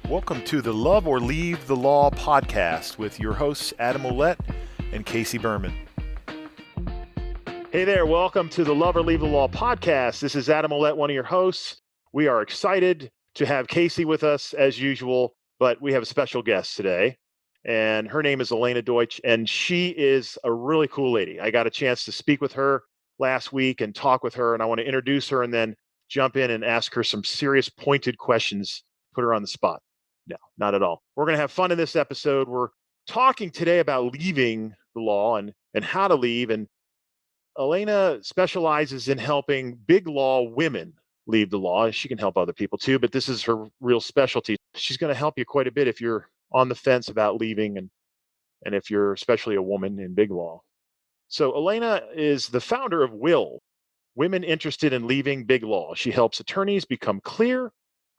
Welcome to the Love or Leave the Law podcast with your hosts, Adam Ouellette and Casey Berman. Hey there, welcome to the Love or Leave the Law podcast. This is Adam Ouellette, one of your hosts. We are excited to have Casey with us as usual, but we have a special guest today, and her name is Elena Deutsch, and she is a really cool lady. I got a chance to speak with her last week and talk with her, and I want to introduce her and then jump in and ask her some serious pointed questions, put her on the spot. No, not at all. We're going to have fun in this episode. We're talking today about leaving the law and how to leave. And Elena specializes in helping big law women leave the law. She can help other people too, but this is her real specialty. She's going to help you quite a bit if you're on the fence about leaving and if you're especially a woman in big law. So Elena is the founder of Will, Women Interested in Leaving Big Law. She helps attorneys become clear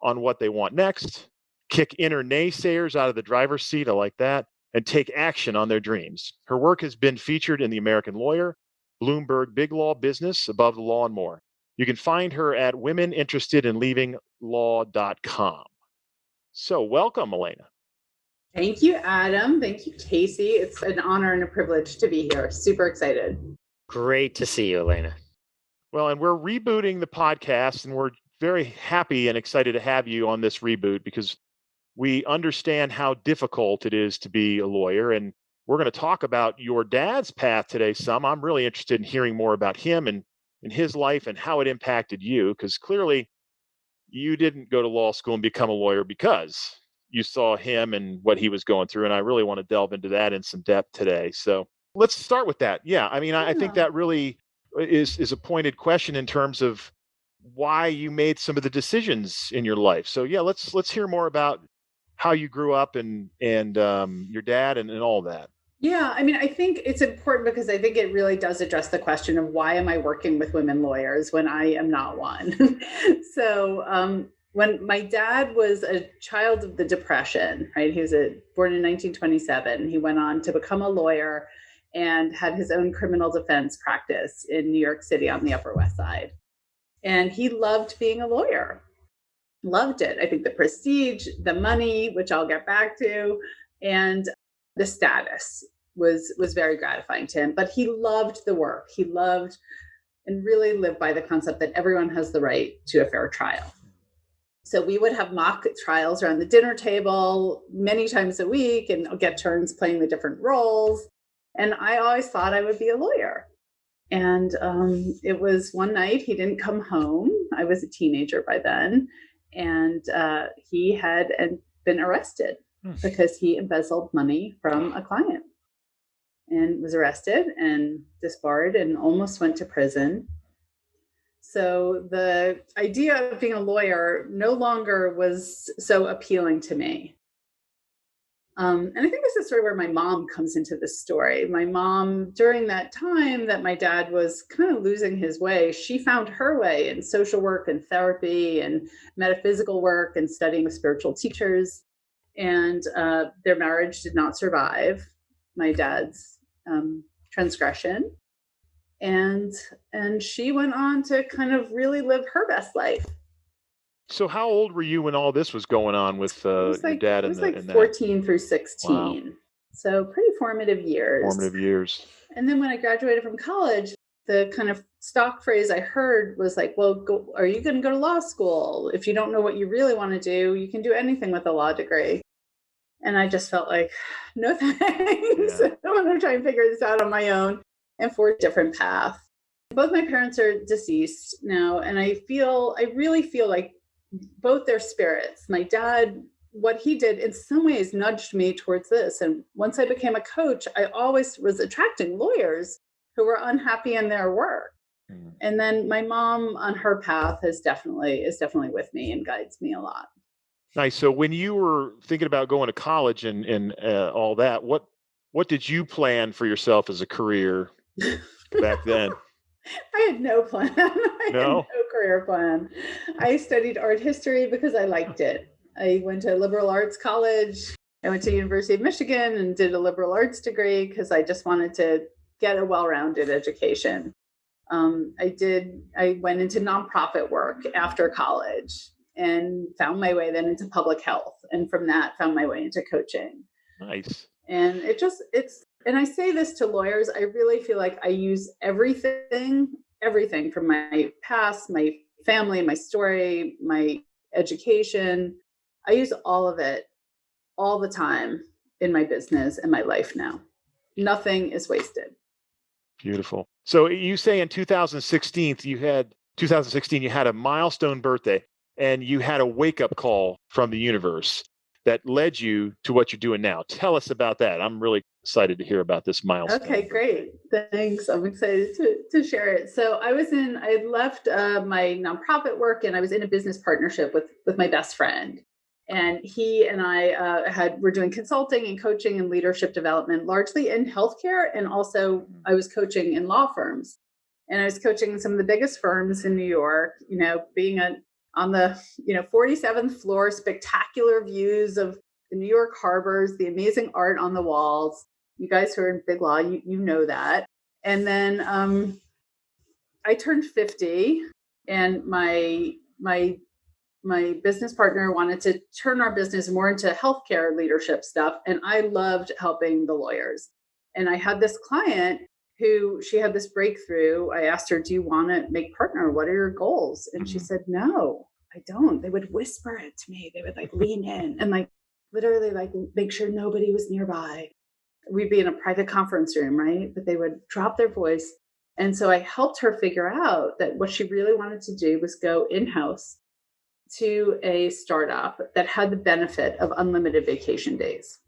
on what they want next, kick inner naysayers out of the driver's seat, I like that, and take action on their dreams. Her work has been featured in The American Lawyer, Bloomberg Big Law Business, Above the Law, and more. You can find her at womeninterestedinleavinglaw.com. So welcome, Elena. Thank you, Adam. Thank you, Casey. It's an honor and a privilege to be here. Super excited. Great to see you, Elena. Well, and we're rebooting the podcast, and we're very happy and excited to have you on this reboot because we understand how difficult it is to be a lawyer. And we're going to talk about your dad's path today some. I'm really interested in hearing more about him and his life and how it impacted you, because clearly you didn't go to law school and become a lawyer because you saw him and what he was going through. And I really want to delve into that in some depth today. So let's start with that. Yeah, I mean, I think that really is a pointed question in terms of why you made some of the decisions in your life. So yeah, let's hear more about how you grew up and your dad and all that. Yeah, I mean, I think it's important because I think it really does address the question of why am I working with women lawyers when I am not one? So when my dad was a child of the Depression, right? He was born in 1927. He went on to become a lawyer and had his own criminal defense practice in New York City on the Upper West Side. And he loved being a lawyer. Loved it. I think the prestige, the money, which I'll get back to, and the status was very gratifying to him. But he loved the work. He loved and really lived by the concept that everyone has the right to a fair trial. So we would have mock trials around the dinner table many times a week and get turns playing the different roles. And I always thought I would be a lawyer. And it was one night he didn't come home. I was a teenager by then. And he had been arrested because he embezzled money from a client and was arrested and disbarred and almost went to prison. So the idea of being a lawyer no longer was so appealing to me. And I think this is sort of where my mom comes into this story. My mom, during that time that my dad was kind of losing his way, she found her way in social work and therapy and metaphysical work and studying with spiritual teachers. And their marriage did not survive my dad's transgression. And she went on to kind of really live her best life. So how old were you when all this was going on with your dad? It was like 14 through 16. Wow. So pretty formative years. And then when I graduated from college, the kind of stock phrase I heard was like, well, are you going to go to law school? If you don't know what you really want to do, you can do anything with a law degree. And I just felt like, no thanks. Yeah. I'm going to try and figure this out on my own and for a different path. Both my parents are deceased now. And I really feel like both their spirits. My dad, what he did in some ways nudged me towards this. And once I became a coach, I always was attracting lawyers who were unhappy in their work. Mm. And then my mom on her path is definitely with me and guides me a lot. Nice. So when you were thinking about going to college and all that, what did you plan for yourself as a career back then? I had no plan. I had no career plan. I studied art history because I liked it. I went to liberal arts college. I went to University of Michigan and did a liberal arts degree because I just wanted to get a well-rounded education. I went into nonprofit work after college and found my way then into public health. And from that, found my way into coaching. Nice. And and I say this to lawyers, I really feel like I use everything from my past, my family, my story, my education. I use all of it all the time in my business and my life now. Nothing is wasted. Beautiful. So you say in 2016 you had a milestone birthday and you had a wake up call from the universe that led you to what you're doing now. Tell us about that. I'm really excited to hear about this milestone. Okay, great. Thanks. I'm excited to share it. So I had left my nonprofit work and I was in a business partnership with my best friend. And he and I were doing consulting and coaching and leadership development, largely in healthcare. And also I was coaching in law firms. And I was coaching some of the biggest firms in New York, being on the 47th floor, spectacular views of the New York harbors, the amazing art on the walls. You guys who are in big law, you know that. And then I turned 50, and my business partner wanted to turn our business more into healthcare leadership stuff, and I loved helping the lawyers. And I had this client who she had this breakthrough. I asked her, "Do you want to make partner? What are your goals?" And she said, "No, I don't." They would whisper it to me. They would lean in and literally make sure nobody was nearby. We'd be in a private conference room, right? But they would drop their voice. And so I helped her figure out that what she really wanted to do was go in-house to a startup that had the benefit of unlimited vacation days.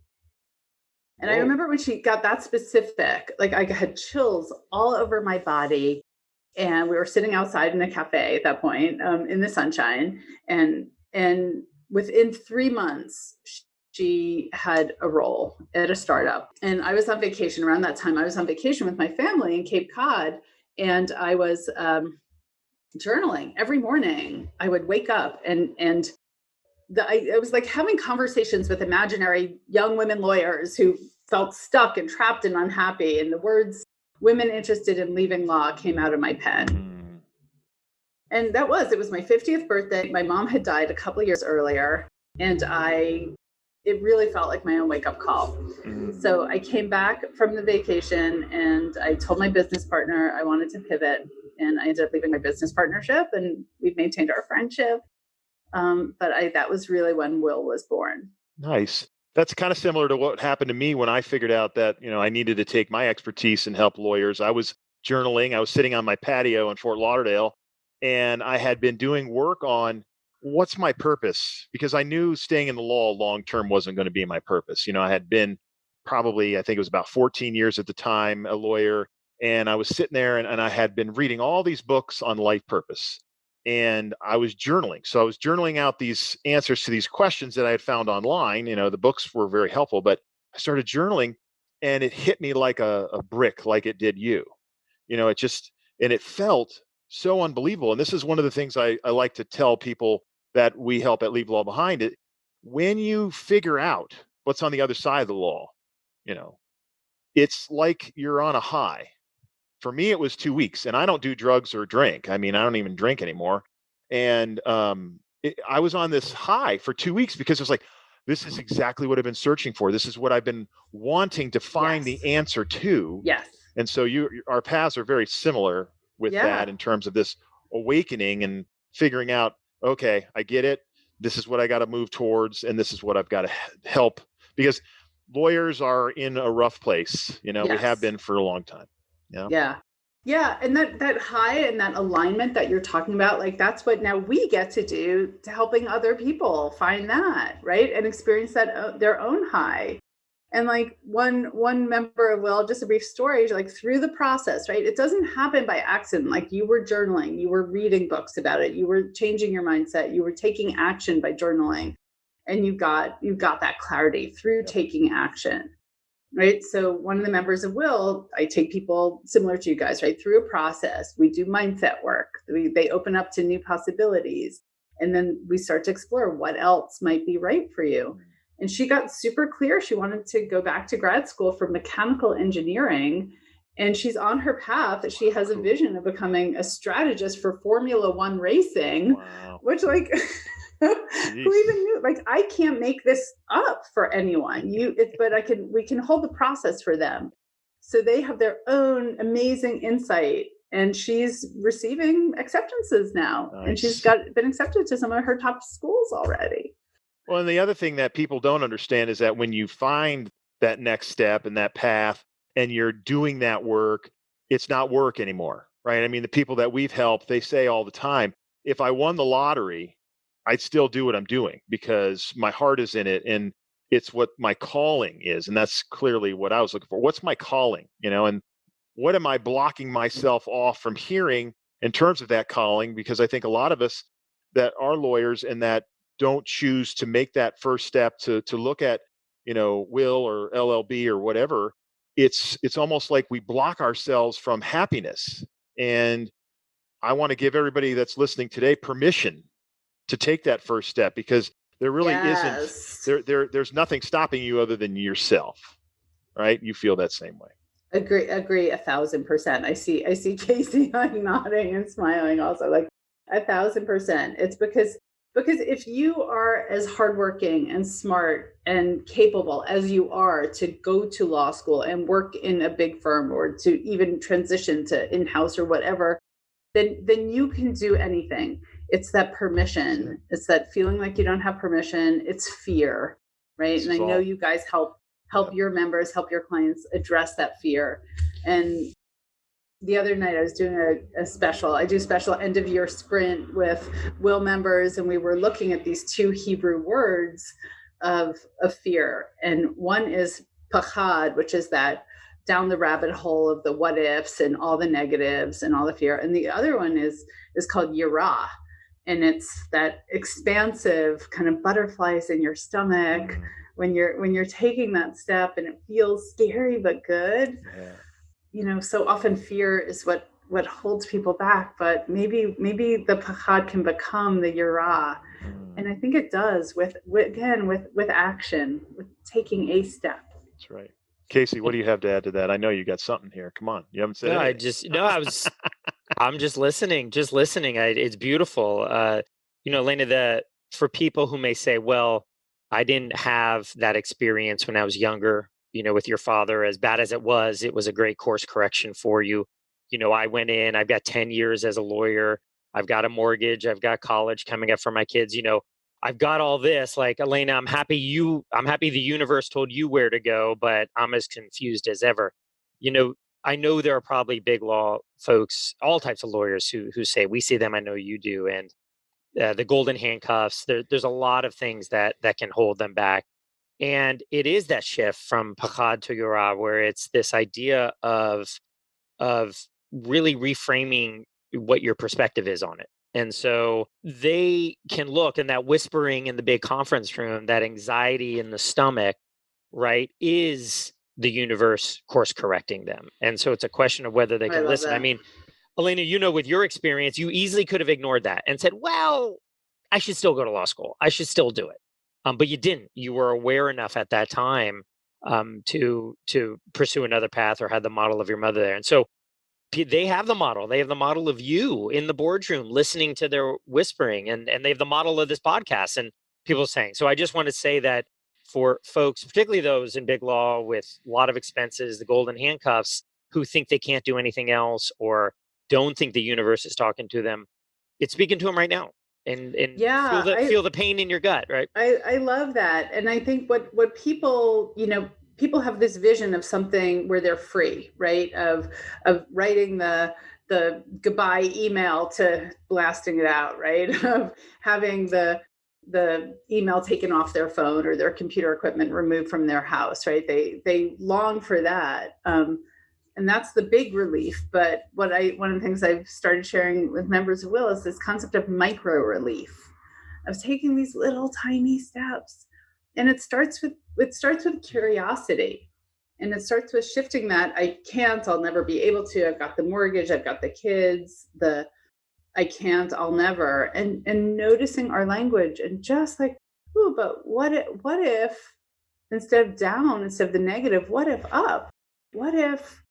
And I remember when she got that specific, I had chills all over my body. And we were sitting outside in a cafe at that point, in the sunshine. And within 3 months, she had a role at a startup. And I was on vacation around that time. I was on vacation with my family in Cape Cod. And I was journaling every morning. I would wake up and it was like having conversations with imaginary young women lawyers who felt stuck and trapped and unhappy. And the words "women interested in leaving law" came out of my pen. And it was my 50th birthday. My mom had died a couple of years earlier. And it really felt like my own wake-up call. So I came back from the vacation and I told my business partner I wanted to pivot. And I ended up leaving my business partnership, and we've maintained our friendship. But that was really when Will was born. Nice. That's kind of similar to what happened to me when I figured out that, I needed to take my expertise and help lawyers. I was journaling. I was sitting on my patio in Fort Lauderdale, and I had been doing work on what's my purpose, because I knew staying in the law long term wasn't going to be my purpose. I had been probably, I think it was about 14 years at the time, a lawyer. And I was sitting there and I had been reading all these books on life purpose. And I was journaling. So I was journaling out these answers to these questions that I had found online. The books were very helpful, but I started journaling and it hit me like a brick, like it did you. And it felt so unbelievable. And this is one of the things I like to tell people that we help at Leave Law Behind. It when you figure out what's on the other side of the law, it's like you're on a high. For me, it was 2 weeks, and I don't do drugs or drink. I don't even drink anymore. And I was on this high for 2 weeks because it was like, this is exactly what I've been searching for. This is what I've been wanting to find the answer to. Yes. And so our paths are very similar with that in terms of this awakening and figuring out, okay, I get it. This is what I got to move towards, and this is what I've got to help, because lawyers are in a rough place. We have been for a long time. Yeah. And that high and that alignment that you're talking about, that's what now we get to do to helping other people find that, right? And experience that their own high. And one member of Will, just a brief story, through the process, right? It doesn't happen by accident. You were journaling, you were reading books about it, you were changing your mindset, you were taking action by journaling, and you got that clarity through taking action. Right. So one of the members of Will, I take people similar to you guys, right, through a process. We do mindset work. They open up to new possibilities. And then we start to explore what else might be right for you. And she got super clear. She wanted to go back to grad school for mechanical engineering. And she's on her path. She has a vision of becoming a strategist for Formula One racing, which Who Jeez. even knew? Like, I can't make this up for anyone. But we can hold the process for them. So they have their own amazing insight. And she's receiving acceptances now. And she's Nice. been accepted to some of her top schools already. Well, and the other thing that people don't understand is that when you find that next step and that path and you're doing that work, it's not work anymore, right? I mean, the people that we've helped, they say all the time, if I won the lottery, I'd still do what I'm doing because my heart is in it and it's what my calling is. And that's clearly what I was looking for. What's my calling, and what am I blocking myself off from hearing in terms of that calling? Because I think a lot of us that are lawyers and that don't choose to make that first step to look at, will or LLB or whatever, it's almost like we block ourselves from happiness. And I want to give everybody that's listening today permission to take that first step because there really isn't Yes. there's nothing stopping you other than yourself, right? You feel that same way. Agree 1,000%. I see Casey like nodding and smiling also, like 1,000%. It's because if you are as hardworking and smart and capable as you are to go to law school and work in a big firm or to even transition to in-house or whatever, then you can do anything. It's that permission. It's that feeling like you don't have permission. It's fear, right? This And I is know all. you guys Yeah. help your members, help your clients address that fear. And the other night I was doing a special. I do special end of year sprint with will members, and we were looking at these two Hebrew words of fear. And one is pachad, which is that down the rabbit hole of the what ifs and all the negatives and all the fear. And the other one is called yirah. And it's that expansive kind of butterflies in your stomach when you're taking that step and it feels scary but good. So often fear is what holds people back, but maybe the pachad can become the yirah. And I think it does with action, with taking a step. That's right. Casey, what do you have to add to that? I know you got something here. Come on. You haven't said No, anything. I'm just listening, just listening. It's beautiful. Elena, for people who may say, well, I didn't have that experience when I was younger, with your father, as bad as it was a great course correction for you. I went in, I've got 10 years as a lawyer. I've got a mortgage. I've got college coming up for my kids. I've got all this. Like, Elena, I'm happy the universe told you where to go, but I'm as confused as ever. You know, I know there are probably big law folks, all types of lawyers who say, we see them, I know you do, and the golden handcuffs. There's a lot of things that can hold them back, and it is that shift from pachad to yura, where it's this idea of really reframing what your perspective is on it. And so they can look, and that whispering in the big conference room, that anxiety in the stomach, right, is the universe course correcting them. And so it's a question of whether they I can love listen. I that. mean, Elena, with your experience, you easily could have ignored that and said, well, I should still go to law school. I should still do it. But you didn't. You were aware enough at that time to pursue another path, or had the model of your mother there. And so they have the model. They have the model of you in the boardroom listening to their whispering, and they have the model of this podcast and people saying. So I just want to say that for folks, particularly those in big law with a lot of expenses, the golden handcuffs, who think they can't do anything else or don't think the universe is talking to them, it's speaking to them right now. And feel Yeah, feel the pain in your gut, right? I love that. And I think what people, people have this vision of something where they're free, right? Of writing the goodbye email to blasting it out, right? Of having the email taken off their phone or their computer equipment removed from their house, right? They long for that. And that's the big relief. But one of the things I've started sharing with members of Will is this concept of micro relief, of taking these little tiny steps. And it starts with curiosity. And it starts with shifting that I'll never be able to. I've got the mortgage, I've got the kids, I can't, I'll never. And noticing our language and just like, ooh, but what if instead of the negative, what if up? What if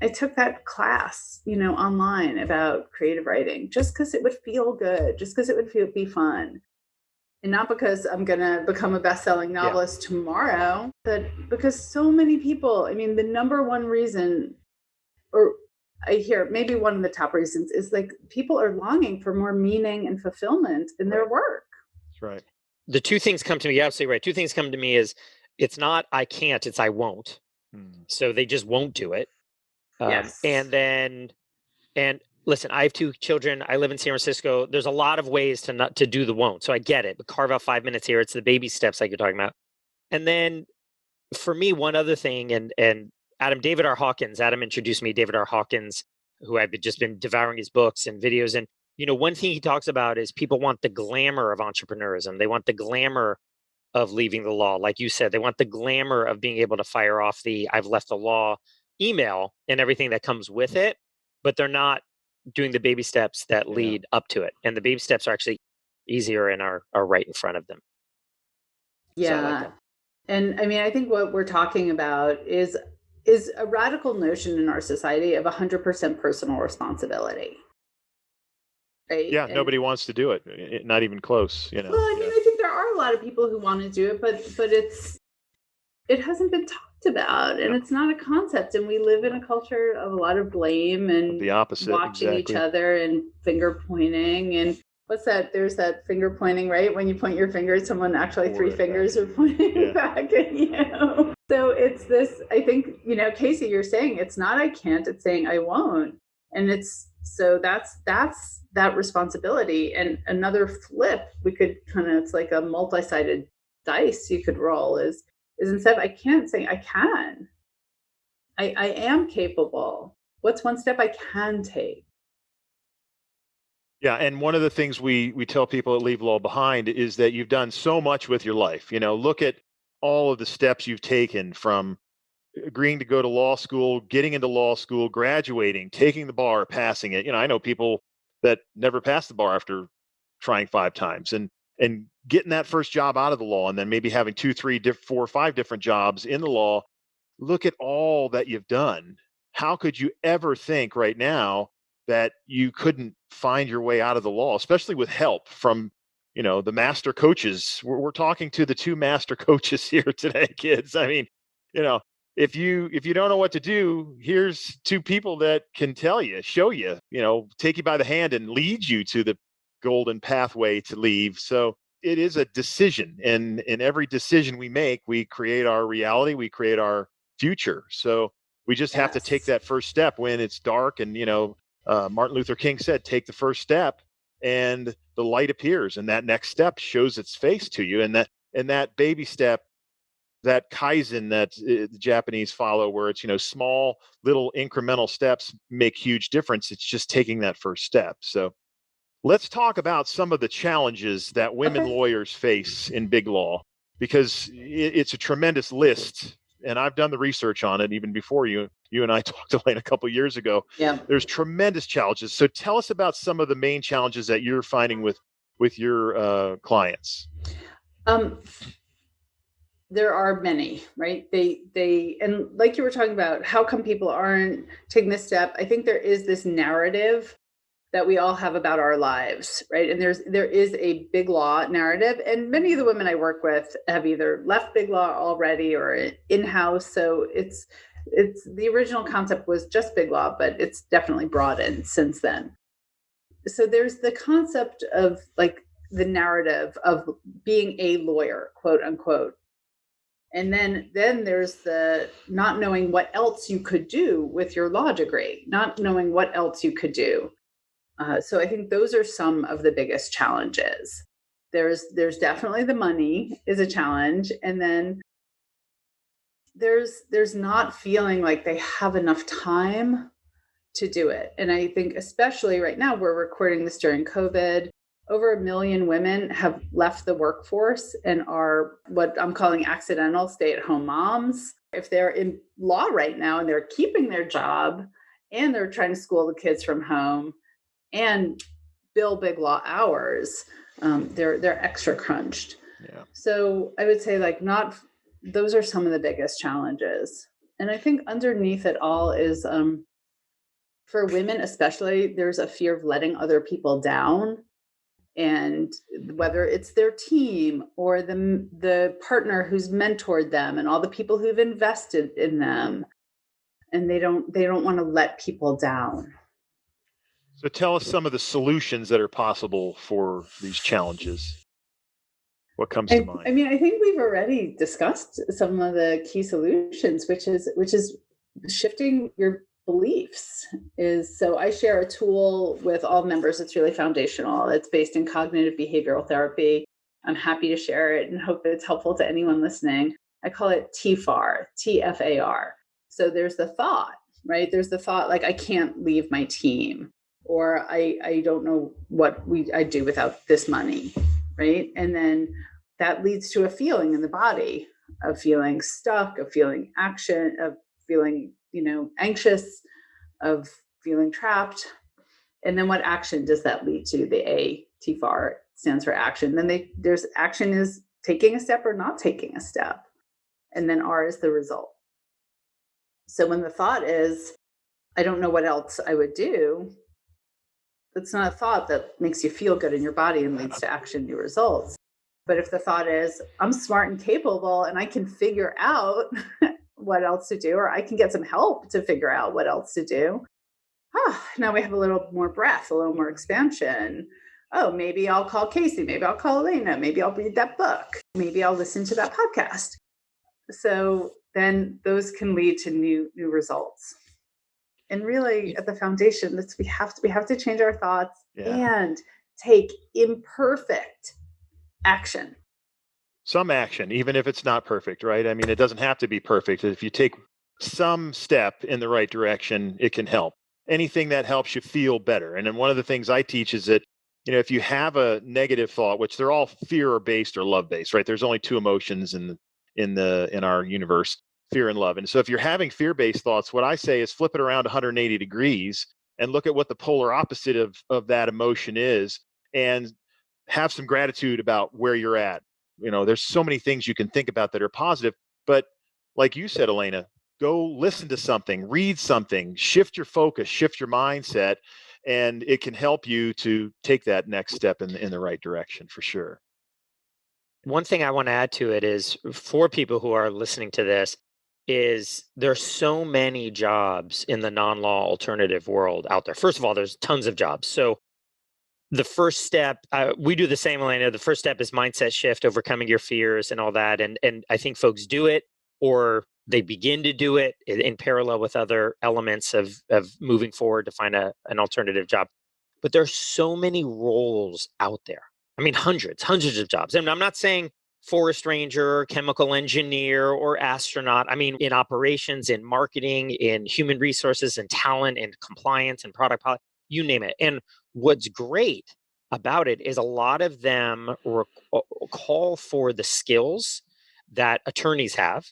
I took that class, online about creative writing, just because it would feel good, just because it would be fun. And not because I'm going to become a best-selling novelist tomorrow, but because so many people, I mean, the number one reason, or I hear maybe one of the top reasons, is like people are longing for more meaning and fulfillment in their work. That's right. The two things come to me, you're absolutely right. Two things come to me is it's not I can't, it's I won't. So they just won't do it. Yes. And listen, I have two children. I live in San Francisco. There's a lot of ways to not to do the won't. So I get it. But carve out 5 minutes here. It's the baby steps like you're talking about. And then for me, one other thing, and David R. Hawkins, Adam introduced me to David R. Hawkins, who I've just been devouring his books and videos. And one thing he talks about is people want the glamour of entrepreneurism. They want the glamour of leaving the law. Like you said, they want the glamour of being able to fire off the I've left the law email and everything that comes with it, but they're not doing the baby steps that lead up to it. And the baby steps are actually easier and are right in front of them. Yeah. So I like that. And I mean, I think what we're talking about is a radical notion in our society of 100% personal responsibility. Right? Yeah, nobody wants to do it. Not even close, Well, I mean, I think there are a lot of people who want to do it, but it hasn't been talked about, and it's not a concept. And we live in a culture of a lot of blame and the opposite, watching each other and finger pointing. And what's that? There's that finger pointing, right? When you point your finger, someone actually three fingers are pointing back at you. So it's this, I think, Casey, you're saying it's not I can't, it's saying I won't. And that's that responsibility. And another flip, we could it's like a multi-sided dice you could roll is instead of I can't, say I can. I am capable. What's one step I can take? Yeah, and one of the things we tell people at Leave Law Behind is that you've done so much with your life. Look at all of the steps you've taken, from agreeing to go to law school, getting into law school, graduating, taking the bar, passing it. I know people that never passed the bar after trying 5 times, and getting that first job out of the law, and then maybe having 2, 3, 4, 5 different jobs in the law. Look at all that you've done. How could you ever think right now that you couldn't find your way out of the law, especially with help from, the master coaches? We're talking to the 2 master coaches here today, kids. I mean, if you don't know what to do, here's 2 people that can tell you, show you, take you by the hand and lead you to the golden pathway to leave. So it is a decision, and in every decision we make, we create our reality, we create our future. So we just have to take that first step when it's dark. And Martin Luther King said, take the first step and the light appears, and that next step shows its face to you. And that baby step, that kaizen that the Japanese follow, where it's small little incremental steps make huge difference. It's just taking that first step. So let's talk about some of the challenges that women lawyers face in big law, because it's a tremendous list. And I've done the research on it even before you and I talked, Elaine, a couple of years ago. Yeah. There's tremendous challenges. So tell us about some of the main challenges that you're finding with your clients. There are many, right? They and like you were talking about, how come people aren't taking this step? I think there is this narrative that we all have about our lives, right? And there is a big law narrative, and many of the women I work with have either left big law already or in-house. So it's the original concept was just big law, but it's definitely broadened since then. So there's the concept of like the narrative of being a lawyer, quote unquote. And then there's the not knowing what else you could do with your law degree, not knowing what else you could do. So I think those are some of the biggest challenges. There's definitely the money is a challenge. And then there's not feeling like they have enough time to do it. And I think especially right now, we're recording this during COVID, over 1 million women have left the workforce and are what I'm calling accidental stay-at-home moms. If they're in law right now and they're keeping their job and they're trying to school the kids from home and bill big law hours, they're extra crunched. Yeah. So I would say those are some of the biggest challenges. And I think underneath it all is for women especially, there's a fear of letting other people down. And whether it's their team or the partner who's mentored them and all the people who've invested in them, and they don't want to let people down. So tell us some of the solutions that are possible for these challenges. What comes to mind? I mean, I think we've already discussed some of the key solutions, which is shifting your beliefs. Is so I share a tool with all members. It's really foundational. It's based in cognitive behavioral therapy. I'm happy to share it and hope that it's helpful to anyone listening. I call it TFAR, TFAR. So there's the thought, right? There's the thought like I can't leave my team, or I don't know what I do without this money, right? And then that leads to a feeling in the body of feeling stuck, of feeling action, of feeling, anxious, of feeling trapped. And then what action does that lead to? The A, TFAR stands for action. Then there's action is taking a step or not taking a step. And then R is the result. So when the thought is, I don't know what else I would do, it's not a thought that makes you feel good in your body and leads to action, new results. But if the thought is, I'm smart and capable and I can figure out what else to do, or I can get some help to figure out what else to do. Now we have a little more breath, a little more expansion. Oh, maybe I'll call Casey. Maybe I'll call Elena. Maybe I'll read that book. Maybe I'll listen to that podcast. So then those can lead to new results. And really at the foundation, we have to change our thoughts and take imperfect action. Some action, even if it's not perfect, right? I mean, it doesn't have to be perfect. If you take some step in the right direction, it can help. Anything that helps you feel better. And then one of the things I teach is that, if you have a negative thought, which they're all fear based or love based, right? There's only two emotions in our universe, fear and love. And so if you're having fear based thoughts, what I say is flip it around 180 degrees and look at what the polar opposite of that emotion is, and have some gratitude about where you're at. There's so many things you can think about that are positive, but like you said, Elena, go listen to something, read something, shift your focus, shift your mindset, and it can help you to take that next step in the right direction for sure. One thing I want to add to it is for people who are listening to this is there's so many jobs in the non-law alternative world out there. First of all, there's tons of jobs. So the first step, we do the same, Elena. The first step is mindset shift, overcoming your fears and all that. And I think folks do it, or they begin to do it in parallel with other elements of moving forward to find an alternative job. But there's so many roles out there. I mean, hundreds of jobs. And I'm not saying forest ranger, chemical engineer, or astronaut. I mean, in operations, in marketing, in human resources and talent and compliance and product policy, you name it. And what's great about it is a lot of them call for the skills that attorneys have: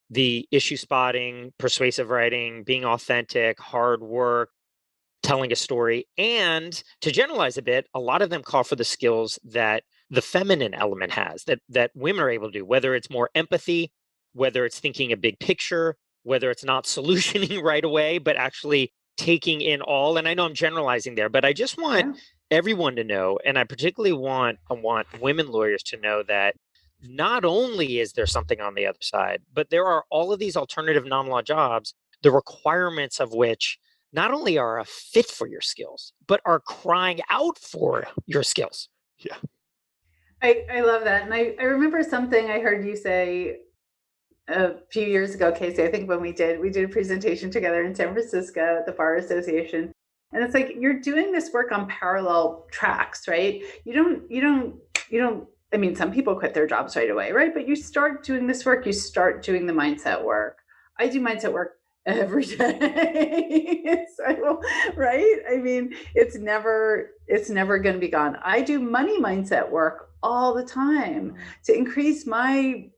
the issue spotting, persuasive writing, being authentic, hard work, telling a story. And to generalize a bit, a lot of them call for the skills that the feminine element has, that women are able to do, whether it's more empathy, whether it's thinking a big picture, whether it's not solutioning right away, but actually taking in all. And I know I'm generalizing there, but I just want everyone to know, and I particularly want women lawyers to know, that not only is there something on the other side, but there are all of these alternative non-law jobs, the requirements of which not only are a fit for your skills, but are crying out for your skills. Yeah. I love that. And I remember something I heard you say a few years ago, Casey, I think when we did a presentation together in San Francisco at the Bar Association. And it's like, you're doing this work on parallel tracks, right? You don't, I mean, some people quit their jobs right away, right? But you start doing this work, you start doing the mindset work. I do mindset work every day. So, right? I mean, it's never going to be gone. I do money mindset work all the time to increase my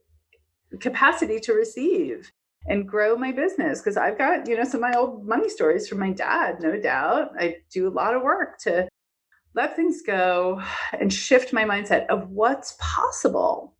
capacity to receive and grow my business, because I've got, some of my old money stories from my dad, no doubt. I do a lot of work to let things go and shift my mindset of what's possible.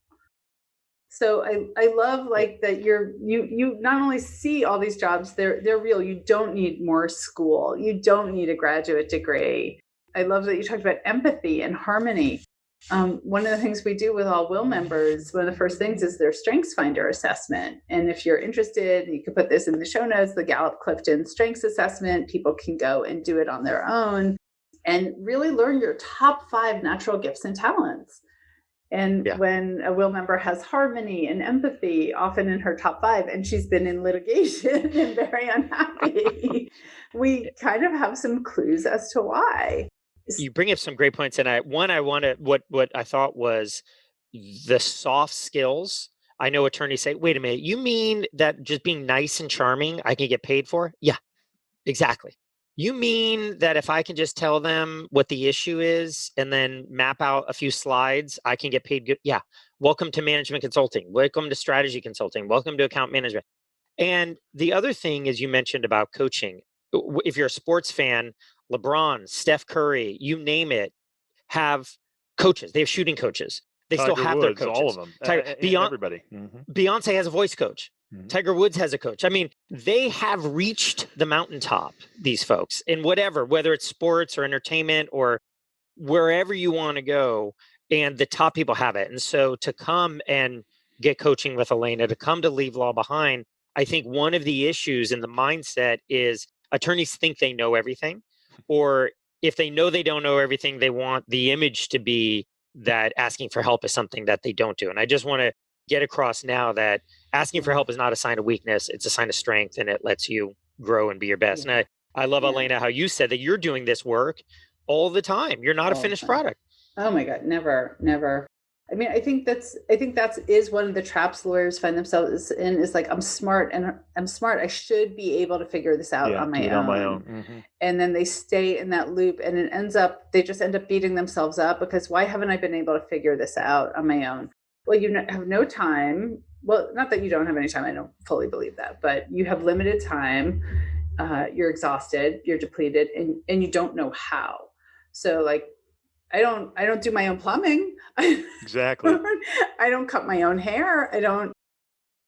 So I love like that you not only see all these jobs, they're real. You don't need more school. You don't need a graduate degree. I love that you talked about empathy and harmony. One of the things we do with all Will members, one of the first things is their Strengths Finder assessment. And if you're interested, you can put this in the show notes, the Gallup Clifton Strengths Assessment. People can go and do it on their own and really learn your top 5 natural gifts and talents. And when a Will member has harmony and empathy, often in her top 5, and she's been in litigation and very unhappy, we kind of have some clues as to why. You bring up some great points, and I want to what I thought was the soft skills. I know attorneys say, "Wait a minute, you mean that just being nice and charming, I can get paid for?" Yeah, exactly. You mean that if I can just tell them what the issue is and then map out a few slides, I can get paid good? Yeah. Welcome to management consulting. Welcome to strategy consulting. Welcome to account management. And the other thing is you mentioned about coaching. If you're a sports fan, LeBron, Steph Curry, you name it, have coaches. They have shooting coaches. They still Tiger have their Woods, all of coaches. them, everybody. Beyonce has a voice coach. Tiger Woods has a coach. I mean, they have reached the mountaintop, these folks, in whether it's sports or entertainment or wherever you want to go, and the top people have it. And so to come and get coaching with Elena, to come to Leave Law Behind, I think one of the issues in the mindset is attorneys think they know everything, or if they know they don't know everything, they want the image to be that asking for help is something that they don't do. And I just want to get across now that asking for help is not a sign of weakness, it's a sign of strength, and it lets you grow and be your best. And I love, Elena, how you said that you're doing this work all the time. You're not a finished product. Oh my God, never. I mean, I think that's is one of the traps lawyers find themselves in, is like, I'm smart. I should be able to figure this out on my own. And then they stay in that loop, and they just end up beating themselves up because why haven't I been able to figure this out on my own? Well, you have no time. Well, not that you don't have any time. I don't fully believe that, but you have limited time. You're exhausted, you're depleted, and you don't know how. So like, I don't do my own plumbing. Exactly. I don't cut my own hair. I don't,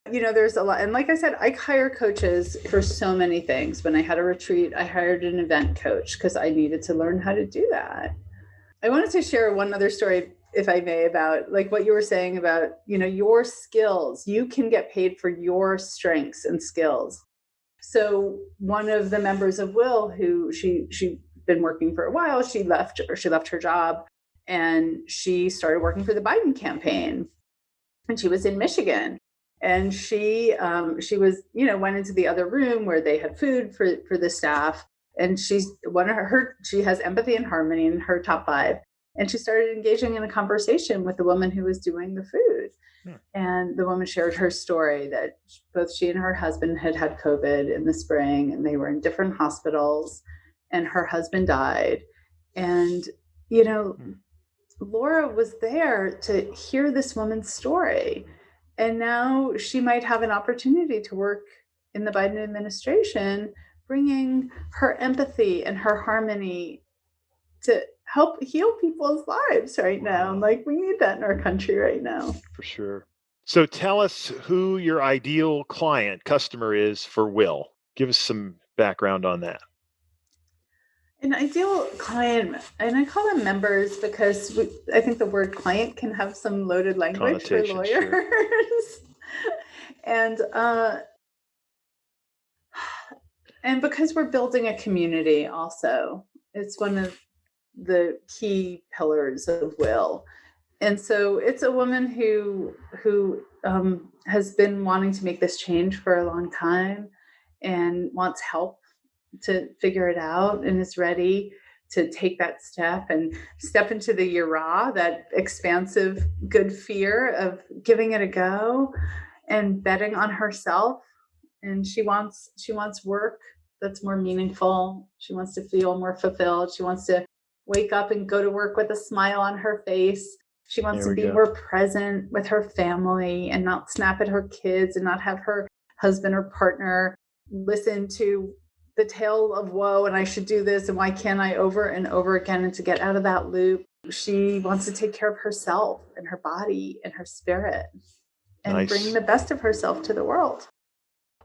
there's a lot. And like I said, I hire coaches for so many things. When I had a retreat, I hired an event coach because I needed to learn how to do that. I wanted to share one other story, if I may, about like what you were saying about, your skills. You can get paid for your strengths and skills. So one of the members of Will, who she been working for a while, she left her job and she started working for the Biden campaign, and she was in Michigan, and she was, went into the other room where they had food for the staff, and she has empathy and harmony in her top 5, and she started engaging in a conversation with the woman who was doing the food. And the woman shared her story that both she and her husband had COVID in the spring, and they were in different hospitals, and her husband died. And, Laura was there to hear this woman's story. And now she might have an opportunity to work in the Biden administration, bringing her empathy and her harmony to help heal people's lives right now. Like, we need that in our country right now. For sure. So tell us who your ideal customer is for Will. Give us some background on that. An ideal client, and I call them members because I think the word client can have some loaded language for lawyers. Sure. And because we're building a community also, it's one of the key pillars of Will. And so it's a woman who has been wanting to make this change for a long time and wants help to figure it out, and is ready to take that step and step into the yara, that expansive good fear of giving it a go and betting on herself. And she wants work that's more meaningful. She wants to feel more fulfilled. She wants to wake up and go to work with a smile on her face. She wants to be more present with her family and not snap at her kids and not have her husband or partner listen to the tale of woe and I should do this and why can't I, over and over again, and to get out of that loop. She wants to take care of herself and her body and her spirit and bring the best of herself to the world.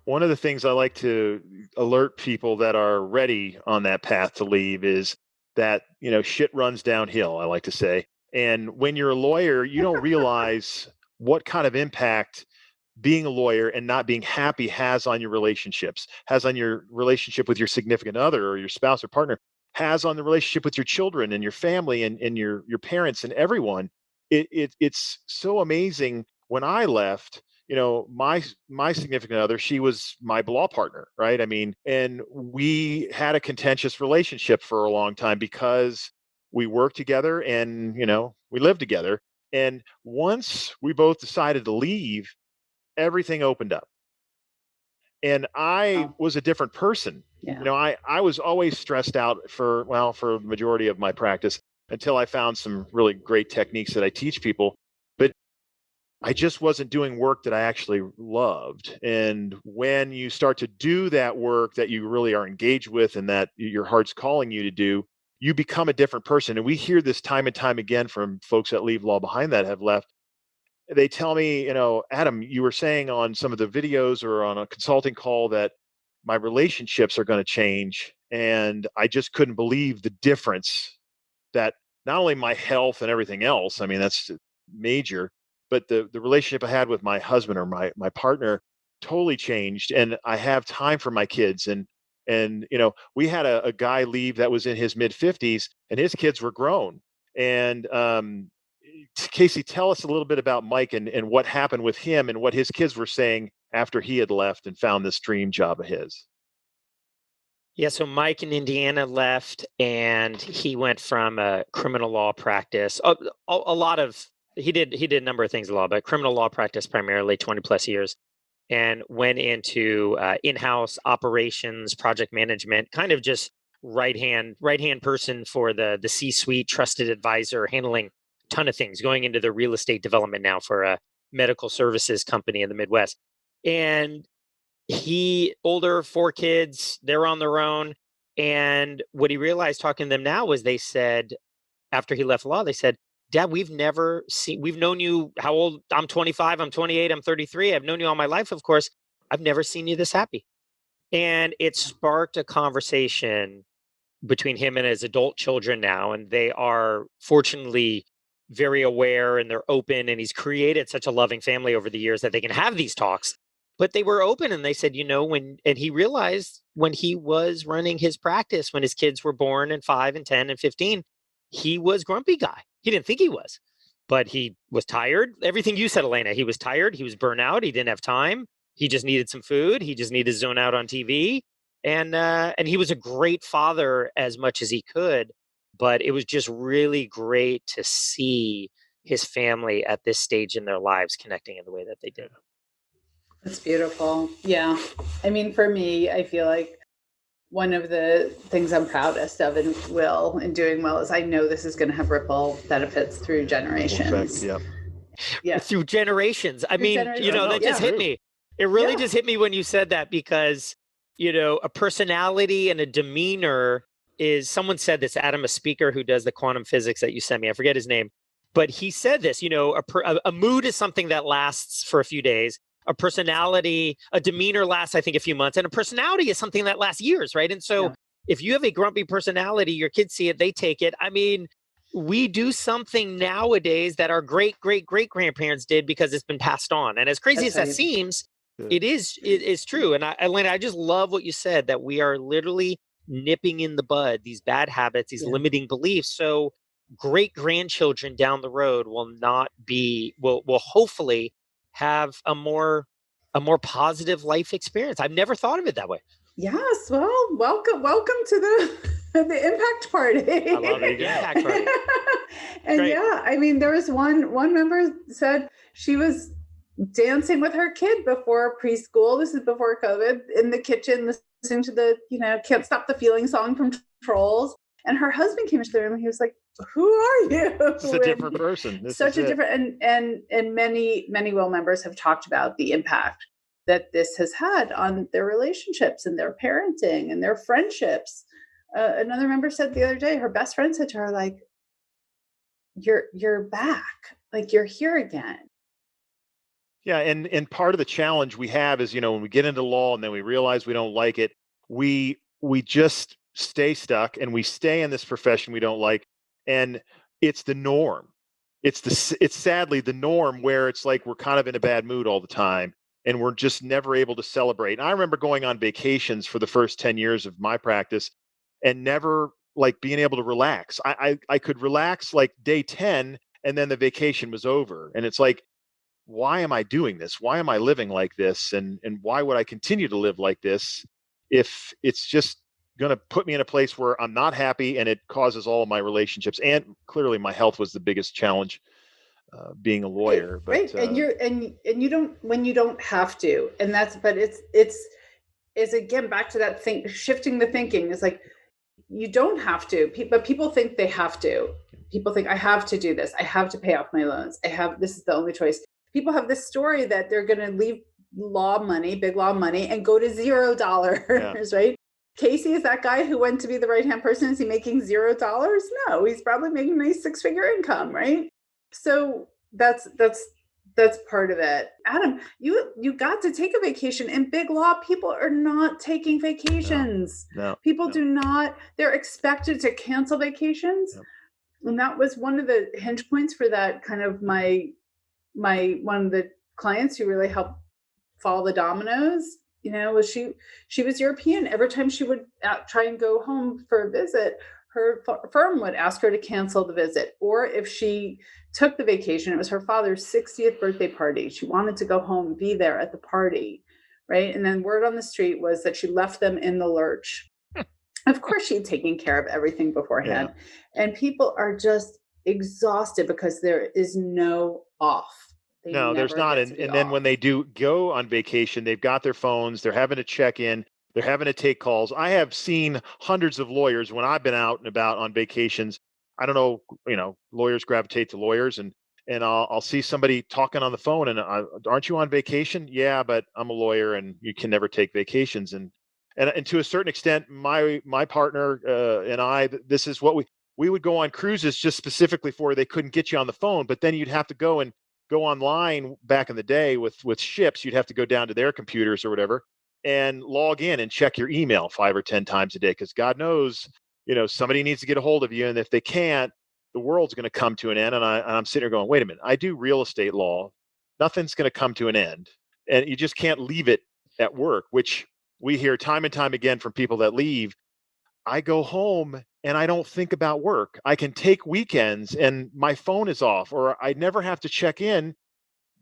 One of the things I like to alert people that are ready on that path to leave is that, shit runs downhill, I like to say. And when you're a lawyer, you don't realize what kind of impact being a lawyer and not being happy has on your relationships, has on your relationship with your significant other or your spouse or partner, has on the relationship with your children and your family and your parents and everyone. It's so amazing. When I left, my significant other, she was my law partner, right? I mean, and we had a contentious relationship for a long time because we worked together and we lived together. And once we both decided to leave, everything opened up. And I Wow. was a different person. Yeah. I was always stressed out for the majority of my practice until I found some really great techniques that I teach people. But I just wasn't doing work that I actually loved. And when you start to do that work that you really are engaged with and that your heart's calling you to do, you become a different person. And we hear this time and time again from folks that leave law behind that have left. They tell me, Adam, you were saying on some of the videos or on a consulting call that my relationships are going to change. And I just couldn't believe the difference that not only my health and everything else, I mean, that's major, but the relationship I had with my husband or my partner totally changed. And I have time for my kids. And we had a guy leave that was in his mid 50s and his kids were grown. And Casey, tell us a little bit about Mike and what happened with him and what his kids were saying after he had left and found this dream job of his. Yeah, so Mike in Indiana left, and he went from a criminal law practice. A lot of he did a number of things in law, but criminal law practice primarily, 20 plus years, and went into in-house operations, project management, kind of just right hand person for the C-suite, trusted advisor, handling a ton of things, going into the real estate development now for a medical services company in the Midwest, and he older, 4 kids, they're on their own. And what he realized talking to them now was they said, after he left law, they said, Dad, we've known you how old? I'm 25, I'm 28, I'm 33. I've known you all my life, of course. I've never seen you this happy. And it sparked a conversation between him and his adult children now. And they are fortunately very aware and they're open. And he's created such a loving family over the years that they can have these talks. But they were open and they said, and he realized when he was running his practice, when his kids were born and 5 and 10 and 15, he was grumpy guy. He didn't think he was, but he was tired. Everything you said, Elena, he was tired. He was burnt out. He didn't have time. He just needed some food. He just needed to zone out on TV, and he was a great father as much as he could, but it was just really great to see his family at this stage in their lives connecting in the way that they did. That's beautiful. Yeah. I mean, for me, I feel like one of the things I'm proudest of in doing well is I know this is going to have ripple benefits through generations. Effect, Yeah. Through generations. I Through mean, generations. that just Yeah. hit me. It really Yeah. just hit me when you said that because, a personality and a demeanor is someone said this, Adam, a speaker who does the quantum physics that you sent me. I forget his name, but he said this, a mood is something that lasts for a few days. A personality, a demeanor lasts, I think, a few months, and a personality is something that lasts years, right? And so Yeah. if you have a grumpy personality, your kids see it, they take it. I mean, we do something nowadays that our great great great grandparents did because it's been passed on. And as crazy That's as that right. seems, yeah. it is true. And Elena, I just love what you said that we are literally nipping in the bud these bad habits, these Yeah. limiting beliefs. So great grandchildren down the road will hopefully have a more positive life experience. I've never thought of it that way. Yes. Well, welcome to the impact party. I love it. The impact party. And Great. yeah, I mean, there was one member said she was dancing with her kid before preschool. This is before COVID, in the kitchen, listening to the "Can't Stop the Feeling" song from Trolls. And her husband came into the room and he was like, "Who are you?" It's a different person. Such a different, and many well members have talked about the impact that this has had on their relationships and their parenting and their friendships. Another member said the other day, her best friend said to her, like, you're back, like you're here again. Yeah, and part of the challenge we have is, when we get into law and then we realize we don't like it, we just stay stuck and we stay in this profession we don't like, and it's the norm. It's sadly the norm where it's like we're kind of in a bad mood all the time and we're just never able to celebrate. And I remember going on vacations for the first 10 years of my practice and never like being able to relax. I could relax like day 10 and then the vacation was over. And it's like, why am I doing this? Why am I living like this? And why would I continue to live like this if it's just going to put me in a place where I'm not happy and it causes all of my relationships, and clearly my health was the biggest challenge being a Right, lawyer. But right. And you don't, when you don't have to, and that's, but it's again back to that thing, shifting the thinking. It's like you don't have to, but people think they have to. People think I have to do this. I have to pay off my loans. This is the only choice. People have this story that they're going to leave law money, big law money, and go to $0, right? Casey is that guy who went to be the right-hand person. Is he making $0? No, he's probably making a nice six-figure income, right? So that's part of it. Adam, you got to take a vacation. In big law, people are not taking vacations. No. People do not. They're expected to cancel vacations. No. And that was one of the hinge points for that kind of my one of the clients who really helped fall the dominoes, was she was European. Every time she would try and go home for a visit, her firm would ask her to cancel the visit. Or if she took the vacation, it was her father's 60th birthday party. She wanted to go home and be there at the party, right? And then word on the street was that she left them in the lurch. Of course, she'd taken care of everything beforehand. Yeah. And people are just exhausted because there is no off. No, there's not. And then when they do go on vacation, they've got their phones, they're having to check in, they're having to take calls. I have seen hundreds of lawyers when I've been out and about on vacations. I don't know, lawyers gravitate to lawyers, and I'll see somebody talking on the phone and aren't you on vacation? Yeah, but I'm a lawyer and you can never take vacations. And to a certain extent, my partner and I, this is what we would go on cruises just specifically for they couldn't get you on the phone, but then you'd have to go online back in the day with ships. You'd have to go down to their computers or whatever and log in and check your email 5 or 10 times a day, because God knows, somebody needs to get a hold of you, and if they can't, the world's going to come to an end. And I'm sitting here going, wait a minute, I do real estate law, nothing's going to come to an end, and you just can't leave it at work, which we hear time and time again from people that leave. I go home and I don't think about work. I can take weekends and my phone is off, or I never have to check in.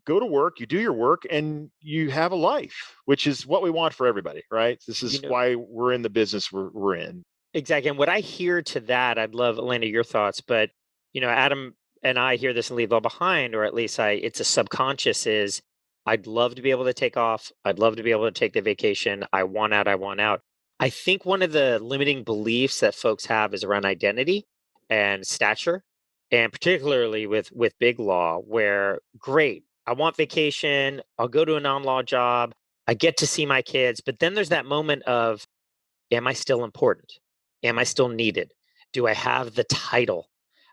Go to work, you do your work, and you have a life, which is what we want for everybody, right? This is why we're in the business we're in. Exactly. And what I hear to that, I'd love, Elena, your thoughts, but, Adam and I hear this and leave all behind, or at least it's a subconscious is, I'd love to be able to take off. I'd love to be able to take the vacation. I want out. I want out. I think one of the limiting beliefs that folks have is around identity and stature, and particularly with big law, where great, I want vacation, I'll go to a non-law job, I get to see my kids, but then there's that moment of, am I still important? Am I still needed? Do I have the title?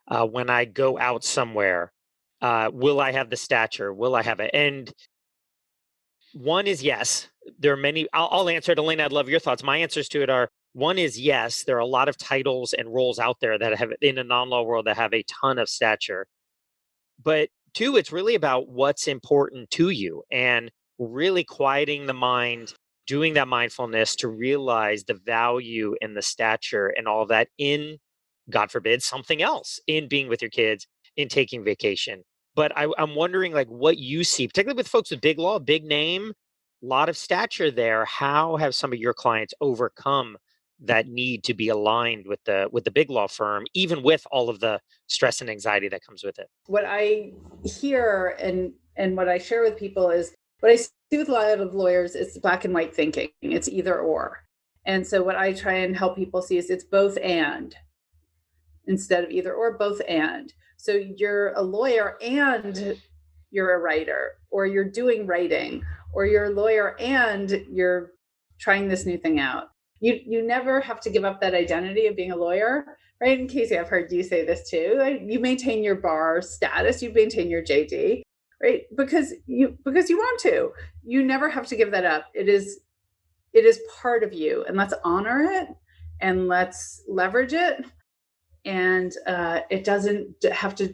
When I go out somewhere, will I have the stature? Will I have it? And one is yes. There are many. I'll answer it, Elena. I'd love your thoughts. My answers to it are: one is yes. There are a lot of titles and roles out there that have in a non-law world that have a ton of stature. But two, it's really about what's important to you and really quieting the mind, doing that mindfulness to realize the value and the stature and all that in, God forbid, something else, in being with your kids, in taking vacation. But I'm wondering, like, what you see, particularly with folks with big law, big name, a lot of stature there. How have some of your clients overcome that need to be aligned with the big law firm, even with all of the stress and anxiety that comes with it? What I hear and what I share with people is what I see with a lot of lawyers is black and white thinking. It's either or. And so what I try and help people see is it's both and, instead of either or, both and. So you're a lawyer and you're a writer, or you're doing writing, or you're a lawyer and you're trying this new thing out. You never have to give up that identity of being a lawyer, right? And Casey, I've heard you say this too. Like, you maintain your bar status, you maintain your JD, right? Because you want to. You never have to give that up. It is part of you, and let's honor it and let's leverage it. And it doesn't have to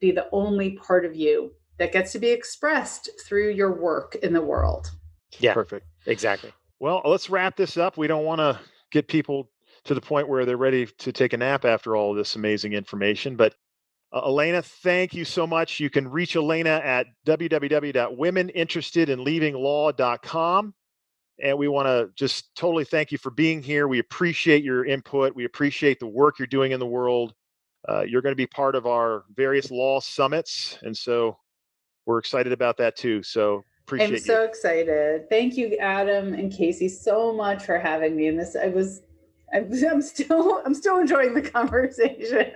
be the only part of you that gets to be expressed through your work in the world. Yeah, Perfect. exactly. Well, let's wrap this up. We don't want to get people to the point where they're ready to take a nap after all this amazing information. But Elena, thank you so much. You can reach Elena at www.womeninterestedinleavinglaw.com. And we want to just totally thank you for being here. We appreciate your input. We appreciate the work you're doing in the world. You're going to be part of our various law summits. And so we're excited about that too. So appreciate I'm so excited. Thank you, Adam and Casey, so much for having me. And I'm still enjoying the conversation.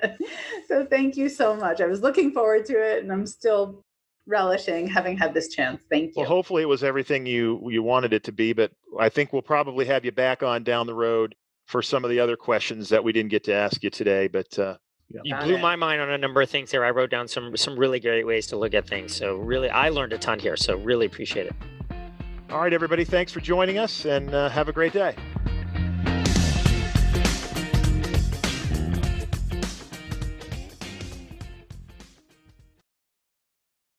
So thank you so much. I was looking forward to it, and I'm still relishing having had this chance. Thank you. Well, hopefully it was everything you wanted it to be, but I think we'll probably have you back on down the road for some of the other questions that we didn't get to ask you today. But you blew my mind on a number of things here. I wrote down some really great ways to look at things. So really, I learned a ton here. So really appreciate it. All right, everybody. Thanks for joining us, and have a great day.